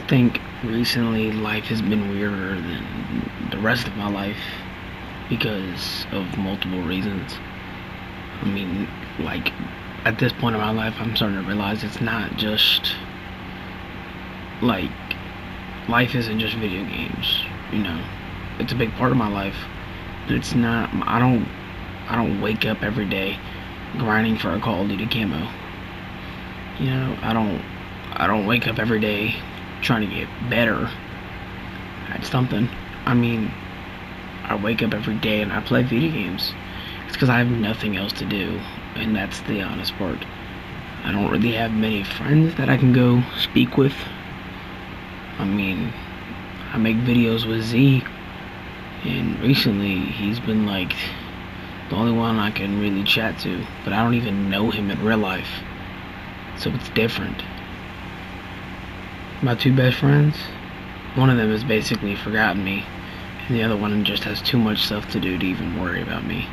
think recently life has been weirder than the rest of my life because of multiple reasons. I mean, like, at this point in my life, I'm starting to realize it's not just, like, life isn't just video games, you know. It's a big part of my life, but it's not, I don't wake up every day grinding for a Call of Duty camo. You know, I don't wake up every day trying to get better at something. I mean, I wake up every day and I play video games. It's because I have nothing else to do, and that's the honest part. I don't really have many friends that I can go speak with. I mean, I make videos with Z, and recently he's been like the only one I can really chat to, but I don't even know him in real life, so it's different. My two best friends, one of them has basically forgotten me, and the other one just has too much stuff to do to even worry about me.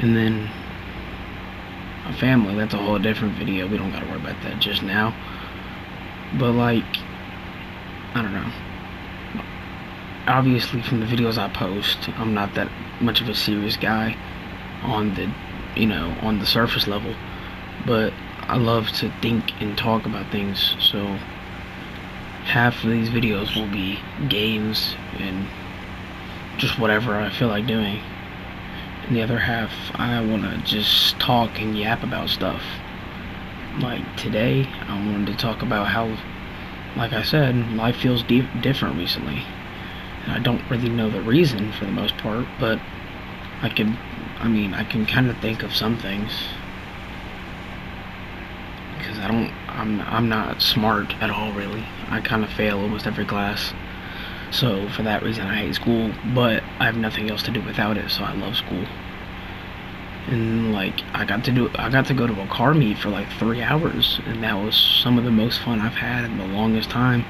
And then my family, that's a whole different video. We don't gotta worry about that just now. But like, I don't know. Obviously from the videos I post, I'm not that much of a serious guy on the surface level. But I love to think and talk about things, so half of these videos will be games and just whatever I feel like doing. And the other half, I want to just talk and yap about stuff. Like today, I wanted to talk about how, like I said, life feels different recently. And I don't really know the reason for the most part, but I can kind of think of some things. Because I'm not smart at all, really. I kind of fail almost every class. So for that reason I hate school, but I have nothing else to do without it, so I love school. And like I got to go to a car meet for like 3 hours, and that was some of the most fun I've had in the longest time.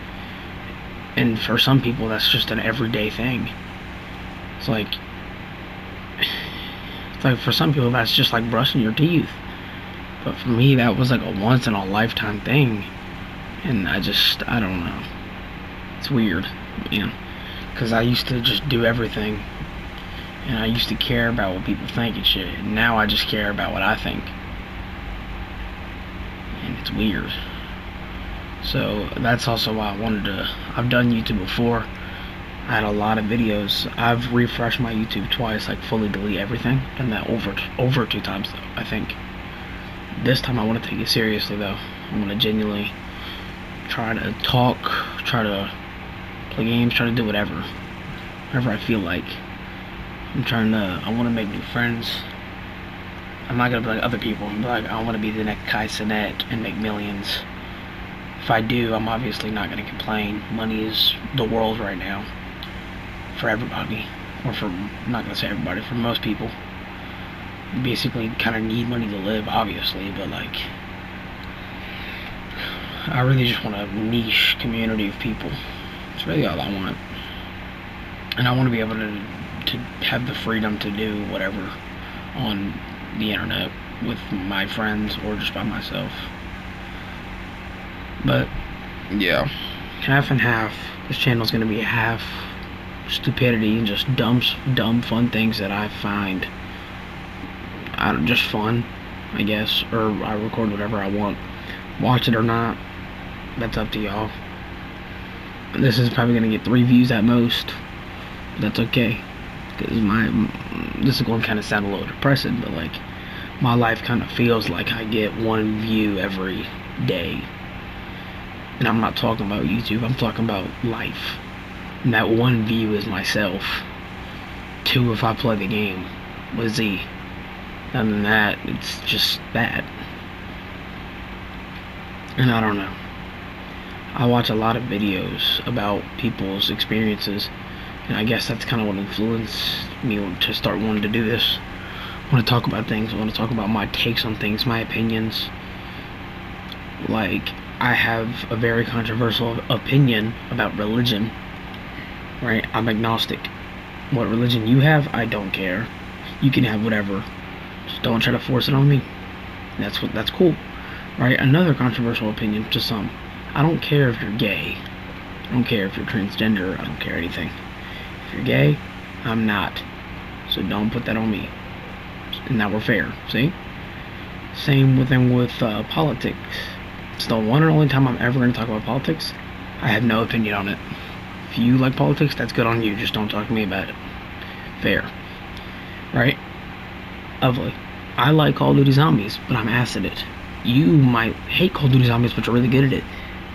And for some people that's just an everyday thing. It's like for some people that's just like brushing your teeth. But for me that was like a once in a lifetime thing. And I don't know. It's weird, man. Because I used to just do everything. And I used to care about what people think and shit. And now I just care about what I think. And it's weird. So that's also why I've done YouTube before. I had a lot of videos. I've refreshed my YouTube twice, like fully delete everything. And that over 2 times though, I think. This time I want to take it seriously though. I want to genuinely try to talk, try to play games, try to do whatever I feel like. I want to make new friends. I'm not gonna be like other people. I'm like, I want to be the next Kai Cenat and make millions. If I do, I'm obviously not gonna complain. Money is the world right now for everybody, or for, I'm not gonna say everybody, for most people. You basically kind of need money to live, obviously, but like, I really just want a niche community of people. It's really all I want. And I want to be able to have the freedom to do whatever on the internet with my friends or just by myself. But yeah, half and half. This channel's gonna be half stupidity and just dumb fun things that I find just fun, I guess, or I record whatever I want. Watch it or not, that's up to y'all. This is probably gonna get 3 views at most, but that's okay, because this is going to kind of sound a little depressing, but like, my life kind of feels like I get 1 view every day. And I'm not talking about YouTube, I'm talking about life. And that 1 view is myself. 2 if I play the game with Z. Other than that, it's just that. And I don't know. I watch a lot of videos about people's experiences, and I guess that's kind of what influenced me to start wanting to do this. I want to talk about things. I want to talk about my takes on things, my opinions. Like, I have a very controversial opinion about religion, right? I'm agnostic. What religion you have, I don't care. You can have whatever. Just don't try to force it on me. That's cool, right? Another controversial opinion to some. I don't care if you're gay. I don't care if you're transgender. I don't care anything. If you're gay, I'm not. So don't put that on me. And now we're fair. See? Same with politics. It's the one and only time I'm ever going to talk about politics. I have no opinion on it. If you like politics, that's good on you. Just don't talk to me about it. Fair. Right? Lovely. I like Call of Duty Zombies, but I'm ass at it. You might hate Call of Duty Zombies, but you're really good at it.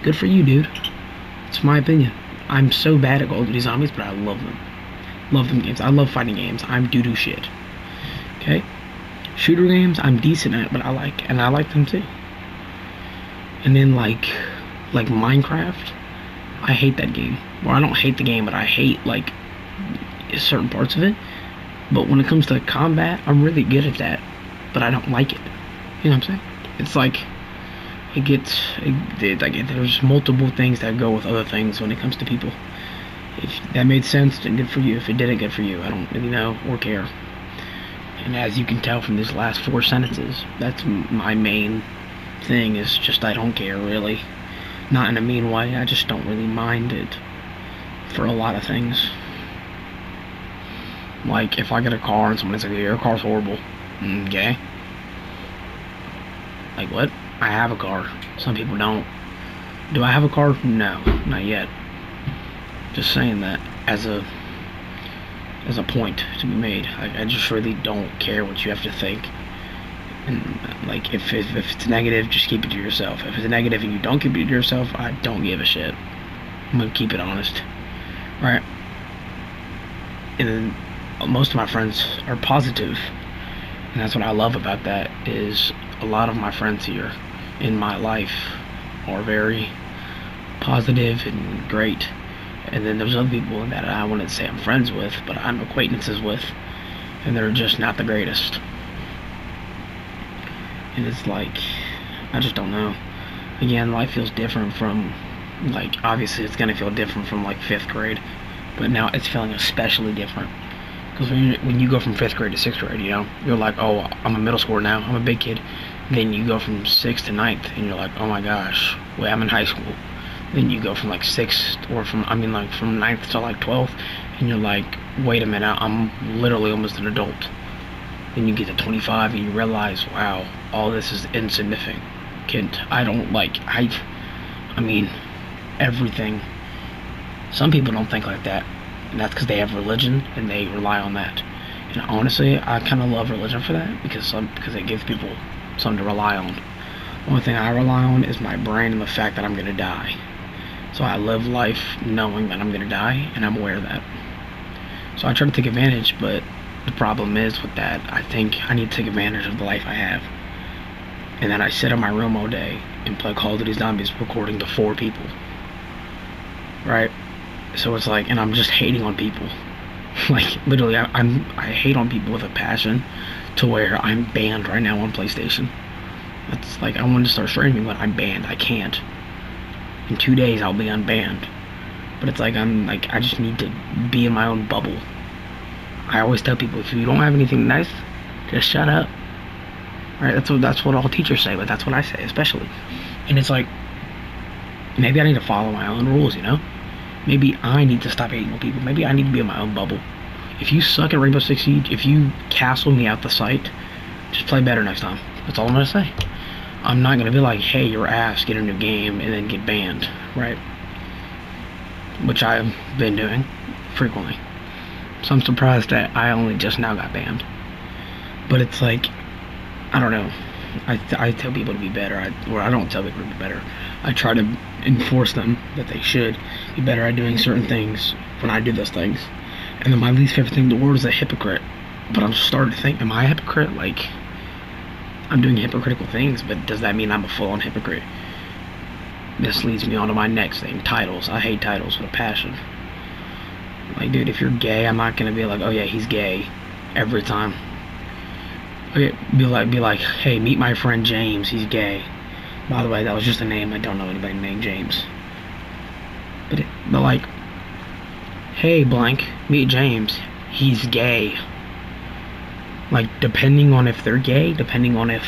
Good for you, dude. It's my opinion. I'm so bad at Call of Duty Zombies, but I love them. Love them games. I love fighting games. I'm doo-doo shit. Okay? Shooter games, I'm decent at, but I like them too. And then like Minecraft, I hate that game. Well, I don't hate the game, but I hate like certain parts of it. But when it comes to combat, I'm really good at that, but I don't like it. You know what I'm saying? It's like there's multiple things that go with other things when it comes to people. If that made sense, then good for you. If it didn't, good for you. I don't really know or care. And as you can tell from these last 4 sentences, that's my main thing, is just I don't care, really. Not in a mean way, I just don't really mind it for a lot of things. Like, if I get a car and somebody's like, your car's horrible. Okay. Like, what? I have a car. Some people don't. Do I have a car? No, not yet. Just saying that as a point to be made. I just really don't care what you have to think. And like, if it's negative, just keep it to yourself. If it's negative and you don't keep it to yourself, I don't give a shit. I'm gonna keep it honest, right? And then most of my friends are positive, and that's what I love about that. Is a lot of my friends here in my life are very positive and great. And then there's other people that I wouldn't say I'm friends with, but I'm acquaintances with, and they're just not the greatest. And it's like, I just don't know. Again, life feels different from, like, obviously it's gonna feel different from like 5th grade, but now it's feeling especially different. Because when you go from 5th grade to 6th grade, you know, you're like, oh, I'm a middle schooler now, I'm a big kid. And then you go from 6th to 9th, and you're like, oh my gosh, wait, I'm in high school. Then you go from like 6th, or from 9th to like 12th, and you're like, wait a minute, I'm literally almost an adult. Then you get to 25 and you realize, wow, all this is insignificant. I mean, everything. Some people don't think like that, and that's because they have religion and they rely on that. And honestly, I kind of love religion for that, because it gives people something to rely on. The only thing I rely on is my brain and the fact that I'm gonna die. So I live life knowing that I'm gonna die, and I'm aware of that. So I try to take advantage, but the problem is with that, I think I need to take advantage of the life I have. And then I sit in my room all day and play Call of Duty Zombies, recording to 4 people. Right? So it's like, and I'm just hating on people. Like, literally, I hate on people with a passion, to where I'm banned right now on PlayStation. That's like, I wanted to start streaming, but I'm banned. I can't. In 2 days, I'll be unbanned. But it's like, I just need to be in my own bubble. I always tell people, if you don't have anything nice, just shut up. Right? That's what all teachers say, but that's what I say, especially. And it's like, maybe I need to follow my own rules, you know? Maybe I need to stop hating on people. Maybe I need to be in my own bubble. If you suck at Rainbow Six Siege, if you castle me out the site, just play better next time. That's all I'm gonna say. I'm not gonna be like, hey, your ass, get a new game, and then get banned, right? Which I've been doing frequently. So I'm surprised that I only just now got banned. But it's like, I don't know. I tell people to be better. I don't tell people to be better. I try to enforce them that they should be better at doing certain things when I do those things. And then my least favorite thing in the world is a hypocrite. But I'm starting to think, am I a hypocrite? Like, I'm doing hypocritical things, but does that mean I'm a full-on hypocrite? This leads me on to my next thing, titles. I hate titles with a passion. Like, dude, if you're gay, I'm not gonna be like, oh yeah, he's gay, every time. Okay, be like, hey, meet my friend James, he's gay. By the way, that was just a name. I don't know anybody named James. But like, hey, blank, meet James, he's gay. Like, depending on if they're gay, depending on if,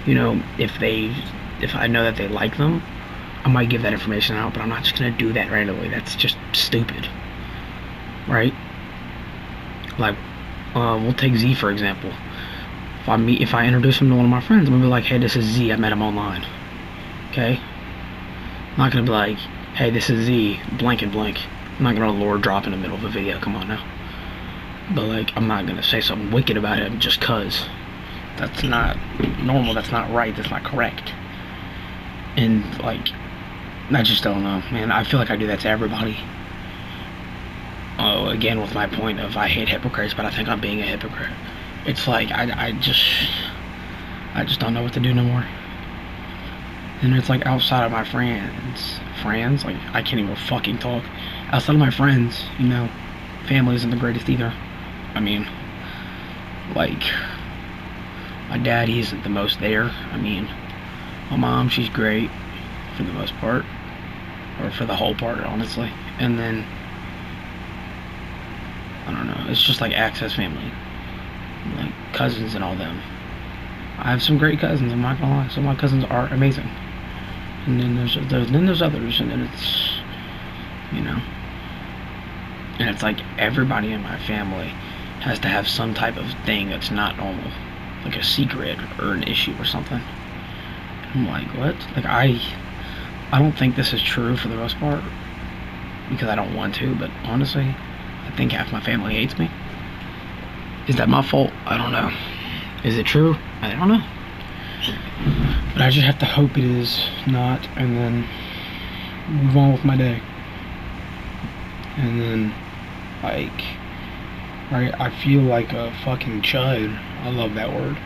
you know, if I know that they like them, I might give that information out, but I'm not just gonna do that randomly. That's just stupid, right? Like, we'll take Z for example. If I introduce him to one of my friends, I'm gonna be like, hey, this is Z, I met him online. Okay? I'm not gonna be like, hey, this is Z, blank and blank. I'm not gonna lore drop in the middle of a video, come on now. But like, I'm not gonna say something wicked about him just cause. That's not normal, that's not right, that's not correct. And like, I just don't know, man. I feel like I do that to everybody. Oh, again with my point of I hate hypocrites, but I think I'm being a hypocrite. It's like I just don't know what to do no more. And it's like outside of my friends, like I can't even fucking talk. Outside of my friends, you know, family isn't the greatest either. I mean, like, my dad, he isn't the most there. I mean, my mom, she's great for the most part, or for the whole part, honestly. And then, I don't know, it's just like access family, like cousins and all them. I have some great cousins, I'm not gonna lie. Some of my cousins are amazing. And then there's others, and then it's, you know, and it's like everybody in my family has to have some type of thing that's not normal, like a secret or an issue or something. I'm like, what? Like, I don't think this is true for the most part, because I don't want to, but honestly, I think half my family hates me. Is that my fault? I don't know. Is it true? I don't know. But I just have to hope it is not, and then move on with my day. And then, like, right, I feel like a fucking chud. I love that word.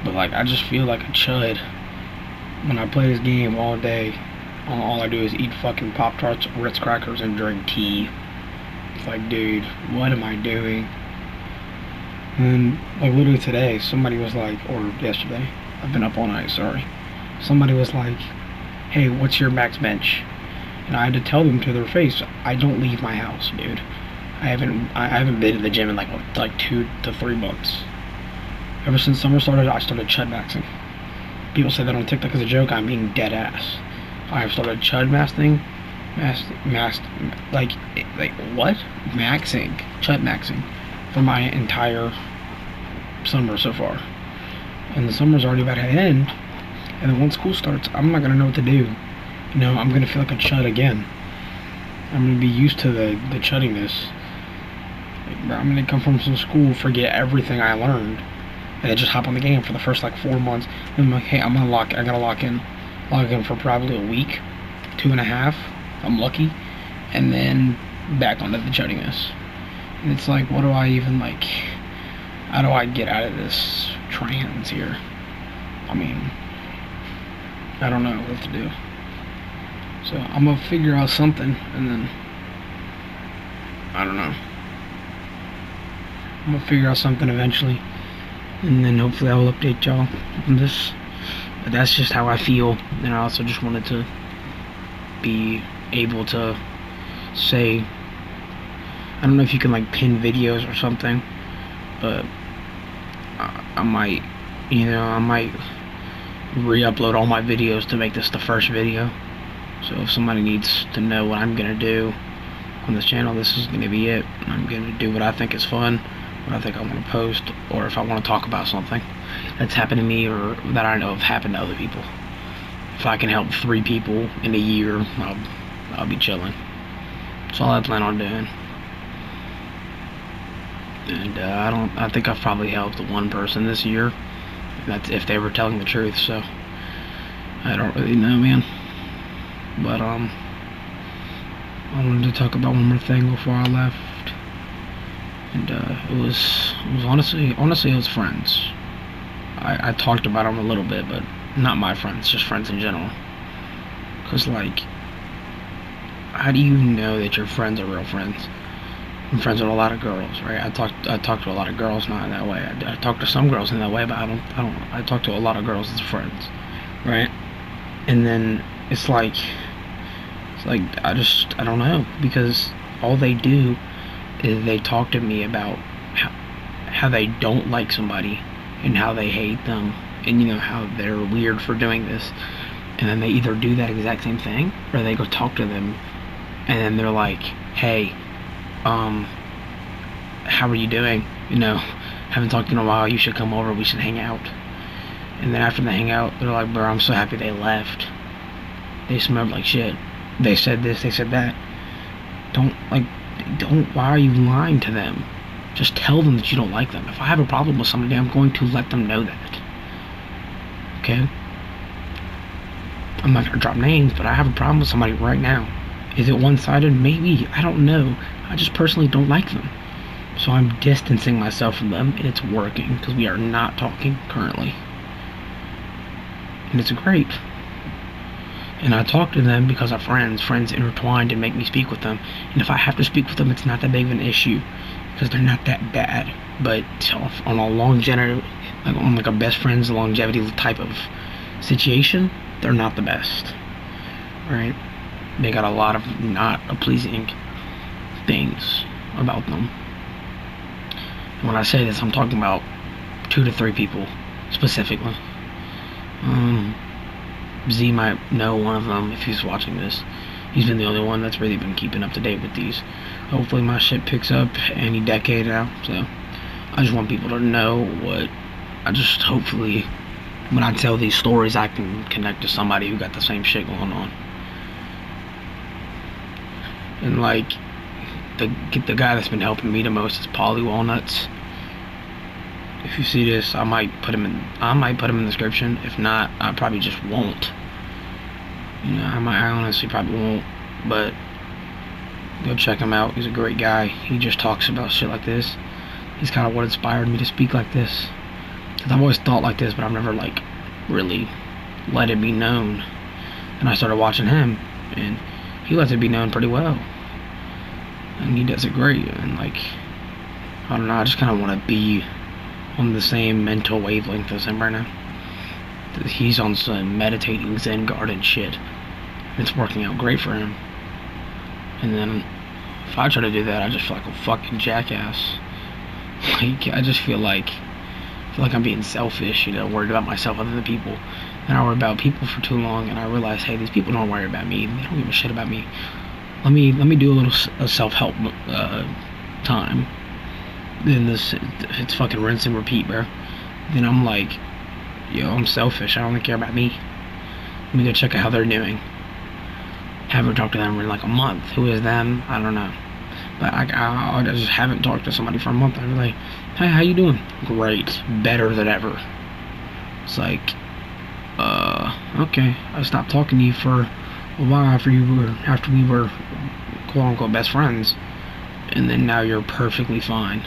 But like, I just feel like a chud when I play this game all day. All I do is eat fucking Pop-Tarts, Ritz crackers, and drink tea. It's like, dude, what am I doing? And like literally today, somebody was like, or yesterday, I've been up all night, sorry. Somebody was like, hey, what's your max bench? And I had to tell them to their face, I don't leave my house, dude. I haven't been to the gym in like 2 to 3 months. Ever since summer started, I started chud maxing. People say that on TikTok as a joke, I'm being dead ass. I have started chud maxing, like what? Chud maxing for my entire summer so far. And the summer's already about to end, and then once school starts, I'm not gonna know what to do. You know, I'm gonna feel like a chud again. I'm gonna be used to the chuddiness. Like, bro, I'm gonna come from some school, forget everything I learned, and then just hop on the game for the first like 4 months. And I'm like, hey, I gotta lock in for probably a week, 2.5, if I'm lucky, and then back onto the chuddiness. And it's like, what do I even like? How do I get out of this trance here? I mean, I don't know what to do. So I'm gonna figure out something, and then I don't know. I'm gonna figure out something eventually, and then hopefully I will update y'all on this. But that's just how I feel, and I also just wanted to be able to say, I don't know if you can like pin videos or something, but I might re-upload all my videos to make this the first video. So if somebody needs to know what I'm gonna do on this channel, this is gonna be it. I'm gonna do what I think is fun, what I think I want to post, or if I want to talk about something that's happened to me or that I know have happened to other people. If I can help 3 people in a year, I'll be chilling. That's all I plan on doing. And I think I've probably helped 1 person this year. That's if they were telling the truth. So I don't really know, man. But I wanted to talk about one more thing before I left, and it was honestly it was friends. I talked about them a little bit, but not my friends, just friends in general. Cause like, how do you know that your friends are real friends? I'm friends with a lot of girls, right? I talk to a lot of girls, not in that way. I talk to some girls in that way, but I talk to a lot of girls as friends, right? And then it's like I don't know, because all they do is they talk to me about how they don't like somebody and how they hate them, and you know how they're weird for doing this. and then they either do that exact same thing, or they go talk to them, and then they're like, hey, how are you doing? Haven't talked in a while, you should come over, we should hang out. And then after they hang out, they're like, bro, I'm so happy they left. They smelled like shit. They said this, they said that. Why are you lying to them? Just tell them that you don't like them. If I have a problem with somebody, I'm going to let them know that. Okay? I'm not gonna drop names, but I have a problem with somebody right now. Is it one-sided? Maybe. I don't know. I just personally don't like them. So I'm distancing myself from them, and it's working, because we are not talking currently. And it's great. And I talk to them because of friends. Friends intertwined and make me speak with them. And if I have to speak with them, it's not that big of an issue, because they're not that bad. But on a longevity, on like a best friends longevity type of situation, they're not the best. Right? They got a lot of not pleasing things about them. And when I say this, I'm talking about 2 to 3 people specifically. Z might know one of them if he's watching this. He's been the only one that's really been keeping up to date with these. Hopefully my shit picks up any decade now. So I just want people to know hopefully when I tell these stories, I can connect to somebody who got the same shit going on. And like, the guy that's been helping me the most is Paulie Walnuts. If you see this, I might put him in the description. If not, I probably just won't. I honestly probably won't. But go check him out. He's a great guy. He just talks about shit like this. He's kind of what inspired me to speak like this. Because I've always thought like this, but I've never like really let it be known. And I started watching him, and he lets it be known pretty well. And he does it great. And like, I don't know, I just kind of want to be on the same mental wavelength as him right now. He's on some meditating Zen garden shit. It's working out great for him. And then if I try to do that, I just feel like a fucking jackass. Like, I just feel like I'm being selfish, worried about myself other than people. And I worry about people for too long, and I realize, hey, these people don't worry about me. They don't give a shit about me. Let me do a little self-help time. Then it's fucking rinse and repeat, bro. Then I'm like, yo, I'm selfish. I don't care about me. Let me go check out how they're doing. Haven't talked to them in like a month. Who is them? I don't know. But I just haven't talked to somebody for a month. I'm like, hey, how you doing? Great. Better than ever. It's like, okay. I stopped talking to you for a while after we were quote unquote best friends. And then now you're perfectly fine.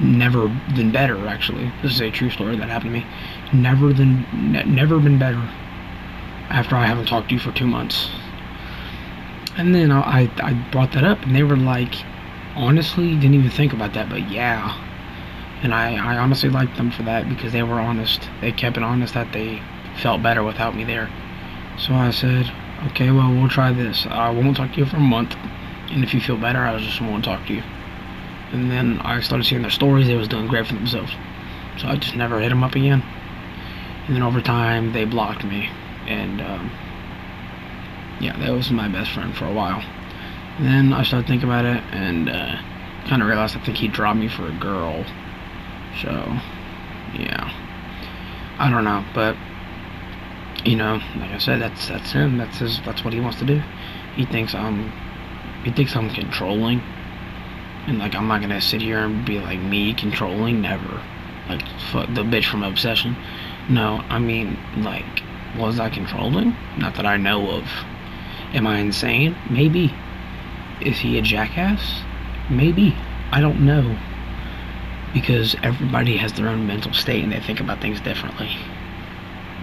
Never been better, actually. This is a true story that happened to me. Never been better after I haven't talked to you for 2 months. And then I brought that up, and they were like, honestly, didn't even think about that, but yeah. And I honestly liked them for that, because they were honest. They kept it honest that they felt better without me there. So I said, okay, well, we'll try this. I won't talk to you for a month, and if you feel better, I just won't talk to you. And then I started seeing their stories. They was doing great for themselves. So I just never hit them up again. And then over time, they blocked me. And, yeah, that was my best friend for a while. And then I started thinking about it, and kind of realized I think he dropped me for a girl. So, yeah. I don't know, but, like I said, that's him. That's what he wants to do. He thinks I'm controlling. And like, I'm not gonna sit here and be like, me controlling, never. Like, fuck the bitch from Obsession. No, I mean, like, was I controlling? Not that I know of. Am I insane? Maybe. Is he a jackass? Maybe. I don't know. Because everybody has their own mental state and they think about things differently.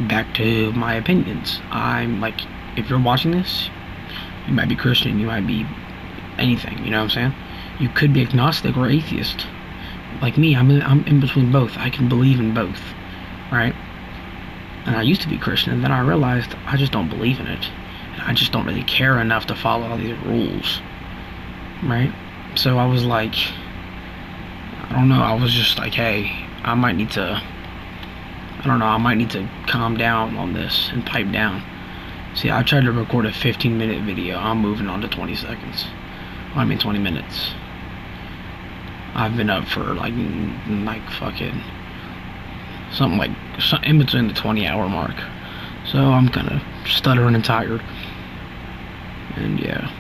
Back to my opinions. I'm like, if you're watching this, you might be Christian, you might be anything, you know what I'm saying? You could be agnostic or atheist. Like me, I'm in between both. I can believe in both, right? And I used to be Christian, and then I realized I just don't believe in it. And I just don't really care enough to follow all these rules, right? So I was like, I don't know, I was just like, hey, I might need to calm down on this and pipe down. See, I tried to record a 15-minute video. I'm moving on to 20 seconds. 20 minutes. I've been up for like fucking something like in between the 20-hour mark. So I'm kind of stuttering and tired. And yeah.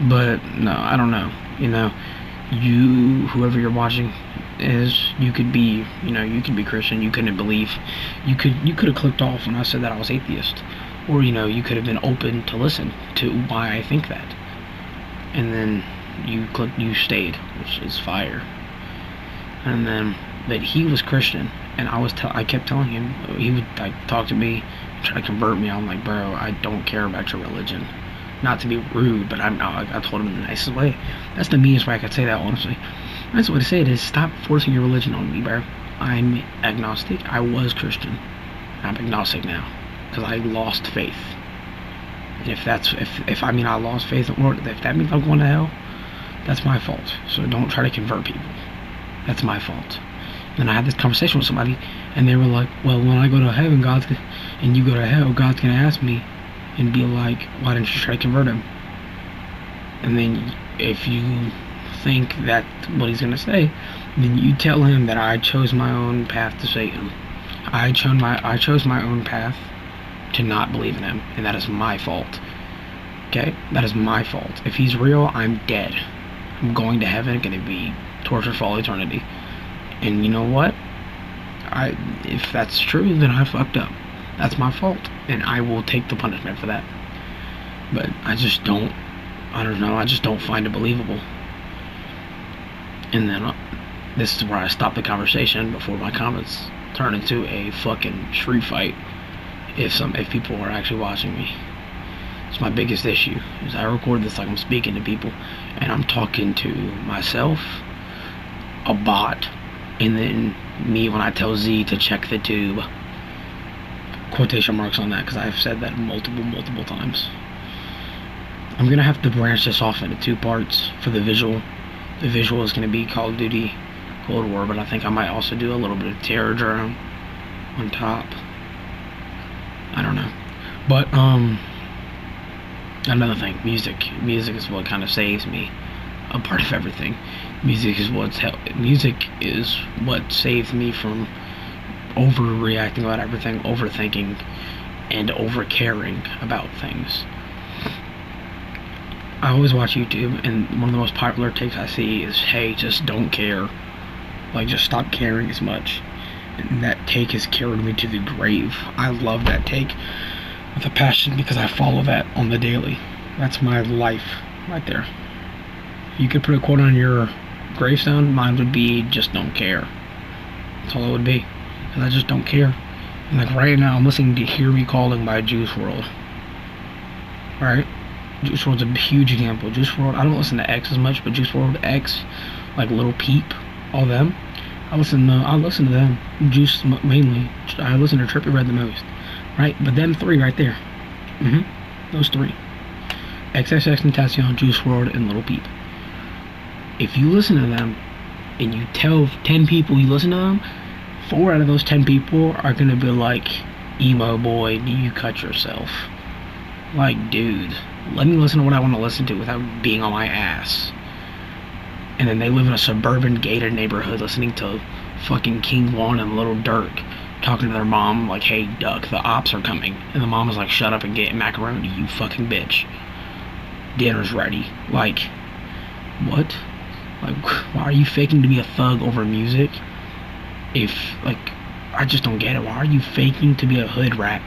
But no, I don't know. Whoever you're watching you could be Christian. You couldn't believe. You could have clicked off when I said that I was atheist. Or, you could have been open to listen to why I think that. And then you stayed, which is fire. And then, but he was Christian, and I kept telling him, he would talk to me, try to convert me. I'm like, bro, I don't care about your religion. Not to be rude, but I told him in the nicest way. That's the meanest way I could say that, honestly. That's what I say. Is stop forcing your religion on me, bro. I'm agnostic. I was Christian. I'm agnostic now because I lost faith. And if I lost faith in the Lord, if that means I'm going to hell, that's my fault. So don't try to convert people. That's my fault. And I had this conversation with somebody, and they were like, well, when I go to heaven, and you go to hell, God's gonna ask me and be like, why didn't you try to convert him? And then if you think that's what he's gonna say, then you tell him that I chose my own path to Satan. I chose my own path to not believe in him, and that is my fault. Okay? That is my fault. If he's real, I'm dead. I'm going to heaven, gonna be tortured for all eternity. And you know what? If that's true, then I fucked up. That's my fault, and I will take the punishment for that. But I just don't find it believable. And then this is where I stop the conversation before my comments turn into a fucking street fight. If people are actually watching me, it's my biggest issue. Is I record this like I'm speaking to people, and I'm talking to myself, a bot, and then me when I tell Z to check the tube. Quotation marks on that, because I've said that multiple times. I'm gonna have to branch this off into 2 parts for the visual. The visual is gonna be Call of Duty Cold War, but I think I might also do a little bit of Terror Drone on top. I don't know. But another thing, music is what kind of saves me. A part of everything. Music is what saves me from overreacting about everything, overthinking, and overcaring about things. I always watch YouTube, and one of the most popular takes I see is, hey, just don't care. Like, just stop caring as much. And that take has carried me to the grave. I love that take with a passion because I follow that on the daily. That's my life right there. If you could put a quote on your gravestone, mine would be, just don't care. That's all it would be. Because I just don't care. And like right now, I'm listening to Hear Me Calling by Juice WRLD. Alright? Juice WRLD's a huge example. Juice WRLD, I don't listen to X as much, but Juice WRLD, X, like Lil Peep, all them. I listen to them. Juice mainly. I listen to Trippie Redd the most. Right? But them 3 right there. Those 3. XXXTentacion, Juice WRLD, and Lil Peep. If you listen to them, and you tell 10 people you listen to them, 4 out of those 10 people are gonna be like, emo boy, do you cut yourself? Like, dude, let me listen to what I want to listen to without being on my ass. And then they live in a suburban gated neighborhood listening to fucking King Von and Lil Durk talking to their mom like, hey, duck, the ops are coming. And the mom is like, shut up and get macaroni, you fucking bitch. Dinner's ready. Like, what? Like, why are you faking to be a thug over music? I just don't get it. Why are you faking to be a hood rat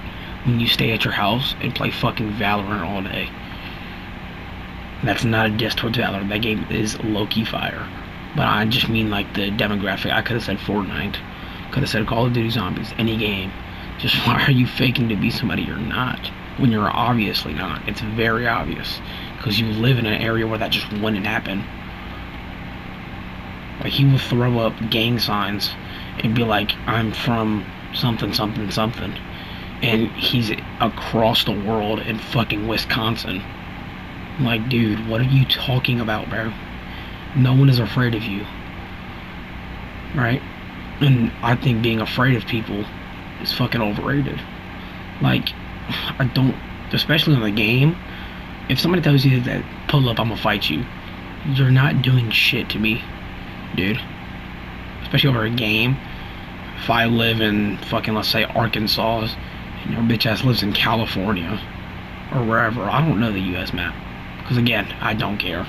when you stay at your house and play fucking Valorant all day? That's not a diss towards Valorant. That game is low-key fire. But I just mean like the demographic. I could have said Fortnite. Could have said Call of Duty Zombies. Any game. Just why are you faking to be somebody you're not? When you're obviously not. It's very obvious. Because you live in an area where that just wouldn't happen. Like, he will throw up gang signs and be like, I'm from something, something, something. And he's across the world in fucking Wisconsin. Like, dude, what are you talking about, bro? No one is afraid of you. Right? And I think being afraid of people is fucking overrated. Like, I don't, especially in the game. If somebody tells you that pull up, I'm gonna fight you, you're not doing shit to me, dude. Especially over a game. If I live in fucking, let's say, Arkansas, and your bitch ass lives in California or wherever, I don't know the U.S. map, because again, I don't care,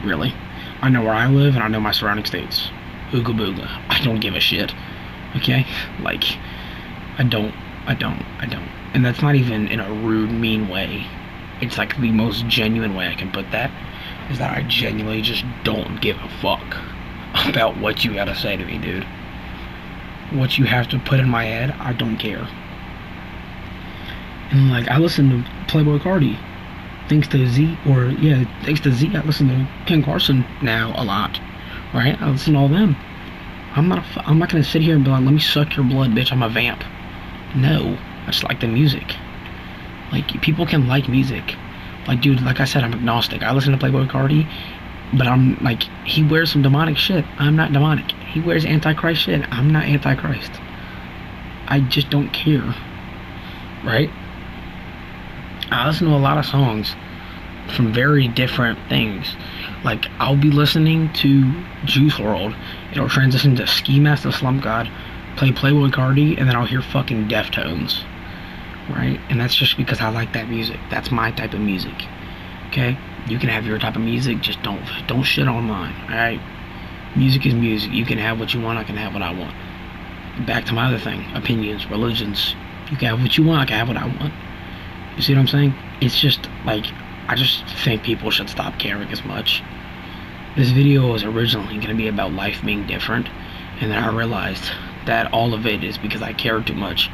really. I know where I live and I know my surrounding states. Ooga booga. I don't give a shit. Okay? Like, I don't. And that's not even in a rude, mean way. It's like the most genuine way I can put that, is that I genuinely just don't give a fuck about what you gotta say to me, dude. What you have to put in my head, I don't care. And like, I listen to Playboi Carti. Thanks to Z, I listen to Ken Carson now a lot, right? I listen to all them. I'm not gonna sit here and be like, let me suck your blood, bitch, I'm a vamp. No, I just like the music. Like, people can like music. Like, dude, like I said, I'm agnostic. I listen to Playboi Carti, but I'm like, he wears some demonic shit. I'm not demonic. He wears Antichrist shit. I'm not Antichrist. I just don't care, right? I listen to a lot of songs from very different things. Like, I'll be listening to Juice WRLD, it'll transition to Ski Mask the Slump God, play Playboi Carti, and then I'll hear fucking Deftones, right? And that's just because I like that music. That's my type of music, okay? You can have your type of music, just don't shit on mine, alright? Music is music. You can have what you want, I can have what I want. Back to my other thing, opinions, religions. You can have what you want, I can have what I want. You see what I'm saying? It's just, like, I just think people should stop caring as much. This video was originally going to be about life being different, and then I realized that all of it is because I cared too much,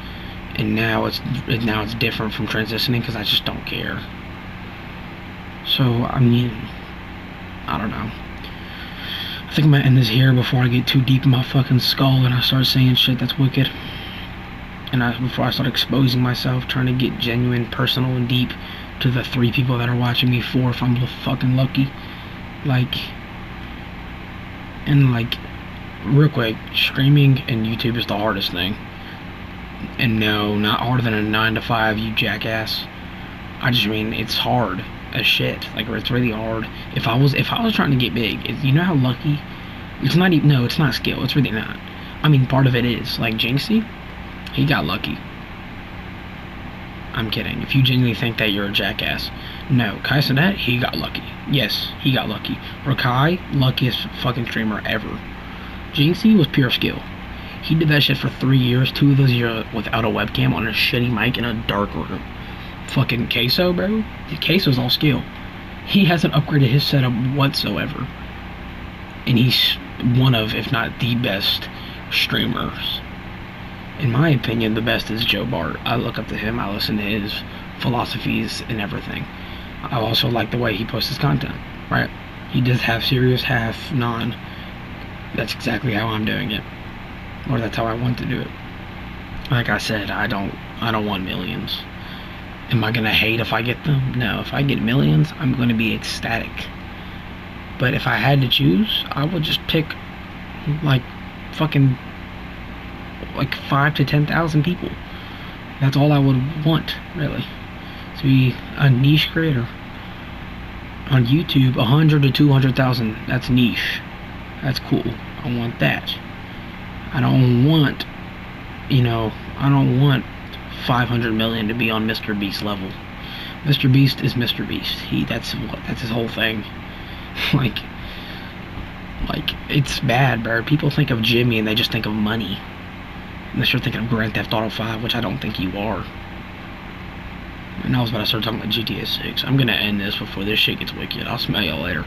and now it's different from transitioning because I just don't care. So, I mean, I don't know. I think I'm gonna end this here before I get too deep in my fucking skull and I start saying shit that's wicked. And before I start exposing myself, trying to get genuine, personal, and deep to the 3 people that are watching me, 4 if I'm fucking lucky. Like, and like, real quick, streaming and YouTube is the hardest thing. And no, not harder than a 9 to 5, you jackass. I just mean, it's hard as shit. Like, it's really hard. If I was trying to get big, you know how lucky? It's not even, no, it's not skill. It's really not. I mean, part of it is. Like, Jinxie, he got lucky. I'm kidding. If you genuinely think that, you're a jackass. No, Kai Cenat, he got lucky. Yes, he got lucky. Rakai, luckiest fucking streamer ever. Jinxie was pure skill. He did that shit for 3 years, 2 of those years without a webcam on a shitty mic in a dark room. Fucking Queso, bro. Queso's all skill. He hasn't upgraded his setup whatsoever. And he's one of, if not the best, streamers. In my opinion, the best is Joe Bart. I look up to him, I listen to his philosophies and everything. I also like the way he posts his content, right? He does half serious, half non. That's exactly how I'm doing it. Or that's how I want to do it. Like I said, I don't want millions. Am I gonna hate if I get them? No, if I get millions, I'm gonna be ecstatic. But if I had to choose, I would just pick, like, fucking, like 5 to 10,000 people. That's all I would want, really. To be a niche creator. On YouTube, 100 to 200,000, that's niche. That's cool. I want that. I don't want, I don't want 500 million to be on Mr. Beast level. Mr. Beast is Mr. Beast. That's his whole thing. like, it's bad, bro. People think of Jimmy and they just think of money. Unless you're thinking of Grand Theft Auto 5, which I don't think you are. And I was about to start talking about GTA 6. I'm gonna end this before this shit gets wicked. I'll smell y'all later.